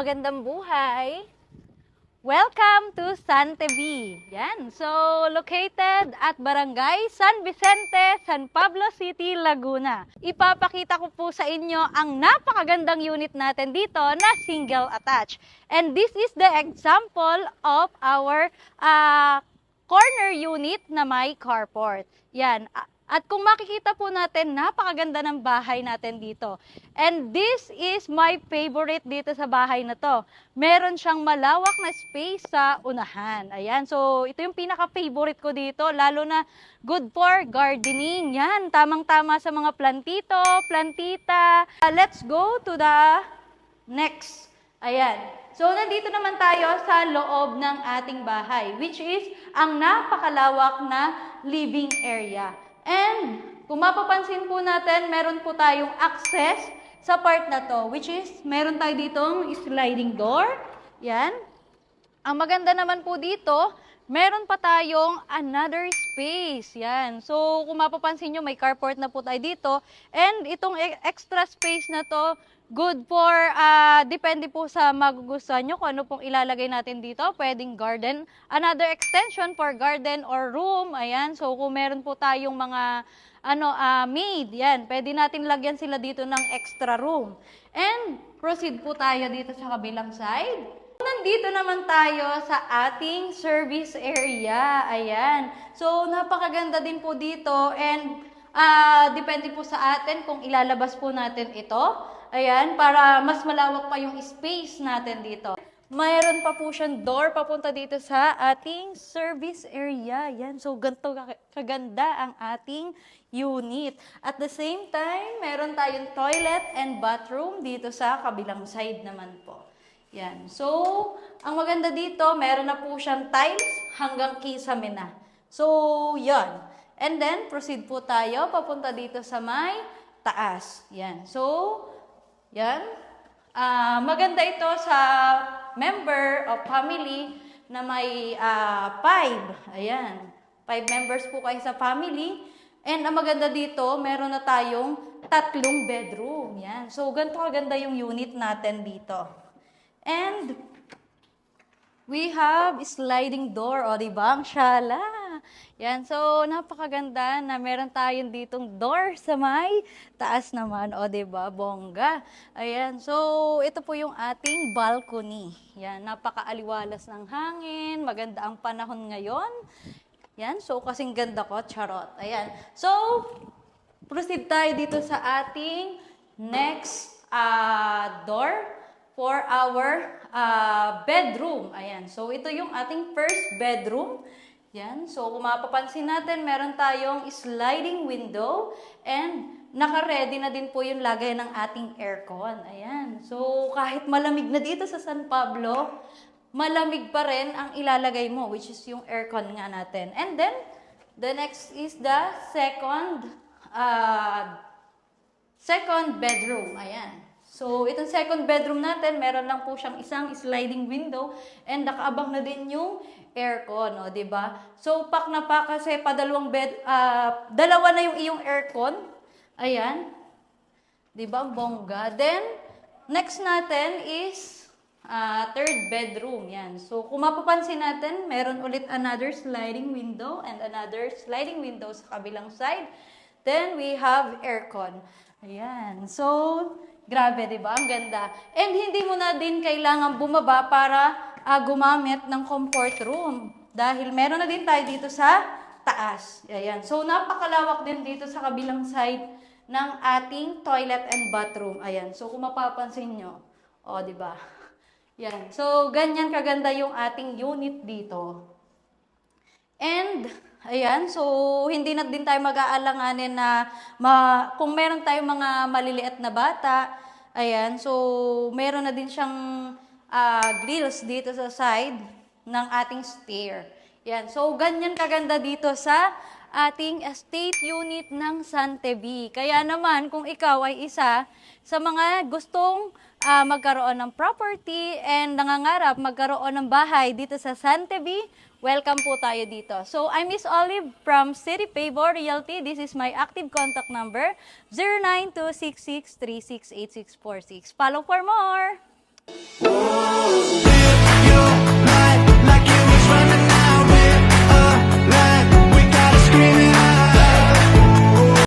magandang buhay! Welcome to San TV. Yan. So, located at Barangay San Vicente, San Pablo City, Laguna. Ipapakita ko po sa inyo ang napakagandang unit natin dito na single attached. And this is the example of our corner unit na may carport. Yan. At kung makikita po natin, napakaganda ng bahay natin dito. And this is my favorite dito sa bahay na to. Meron siyang malawak na space sa unahan. Ayan, so ito yung pinaka-favorite ko dito, lalo na good for gardening. Yan, tamang-tama sa mga plantito, plantita. Let's go to the next. Ayan. So, nandito naman tayo sa loob ng ating bahay, which is ang napakalawak na living area. And kung mapapansin po natin, meron po tayong access sa part na to, which is meron tayo ditong sliding door. Yan. Ang maganda naman po dito, meron pa tayong another space. Yan. So kung mapapansin nyo, may carport na po tayo dito. And itong extra space na to, good for, depende po sa magugustuhan nyo kung ano pong ilalagay natin dito. Pwedeng garden, another extension for garden or room. Ayan, so kung meron po tayong mga maid, yan, pwede natin lagyan sila dito ng extra room. And proceed po tayo dito sa kabilang side. Nandito naman tayo sa ating service area. Ayan, so napakaganda din po dito and depende po sa atin kung ilalabas po natin ito. Ayan, para mas malawak pa yung space natin dito. Mayroon pa po siyang door papunta dito sa ating service area. Ayan, so ganito kaganda ang ating unit. At the same time, meron tayong toilet and bathroom dito sa kabilang side naman po. Yan. So, ang maganda dito, meron na po siyang tiles hanggang kisame na. So, yan. And then, proceed po tayo papunta dito sa may taas. Yan. So, yan. Maganda ito sa member of family na may 5. Ayan. 5 members po kayo sa family. And ang maganda dito, meron na tayong 3 bedroom. Yan. So, ganito kaganda yung unit natin dito. And we have sliding door. O, diba? Ang syala. Yan. So, napakaganda na meron tayong ditong door sa may taas naman. O, diba? Bongga. Ayan. So, ito po yung ating balcony. Yan. Napakaaliwalas ng hangin. Maganda ang panahon ngayon. Yan. So, kasing ganda ko. Charot. Ayan. So, proceed tayo dito sa ating next door for our bedroom. Ayan. So, ito yung ating first bedroom. Yan. So, kung mapapansin natin, meron tayong sliding window and naka-ready na din po yung lagay ng ating aircon. Ayan. So, kahit malamig na dito sa San Pablo, malamig pa rin ang ilalagay mo, which is yung aircon nga natin. And then, the next is the second bedroom. Ayan. So, itong second bedroom natin, meron lang po siyang isang sliding window and nakaabang na din yung aircon, o, diba? So, pak na pa kasi dalawa na yung iyong aircon. Ayan. Diba? Ang bongga. Then, next natin is third bedroom. Yan. So, kung mapapansin natin, meron ulit another sliding window and another sliding window sa kabilang side. Then, we have aircon. Ayan. So, grabe, di ba? Ang ganda. And hindi mo na din kailangan bumaba para gumamit ng comfort room. Dahil meron na din tayo dito sa taas. Ayan. So, napakalawak din dito sa kabilang side ng ating toilet and bathroom. Ayan. So, kung mapapansin nyo. O, di ba? Yan. So, ganyan kaganda yung ating unit dito. And, ayan, so hindi na din tayo mag-aalanganin na kung meron tayong mga maliliit na bata, ayan, so meron na din siyang grills dito sa side ng ating stair. Yan, so ganyan kaganda dito sa ating estate unit ng San TV. Kaya naman, kung ikaw ay isa sa mga gustong magkaroon ng property and nangangarap magkaroon ng bahay dito sa San TV, welcome po tayo dito. So, I'm Miss Olive from City Favor Realty. This is my active contact number, 0926636846. Follow for more! Whoa.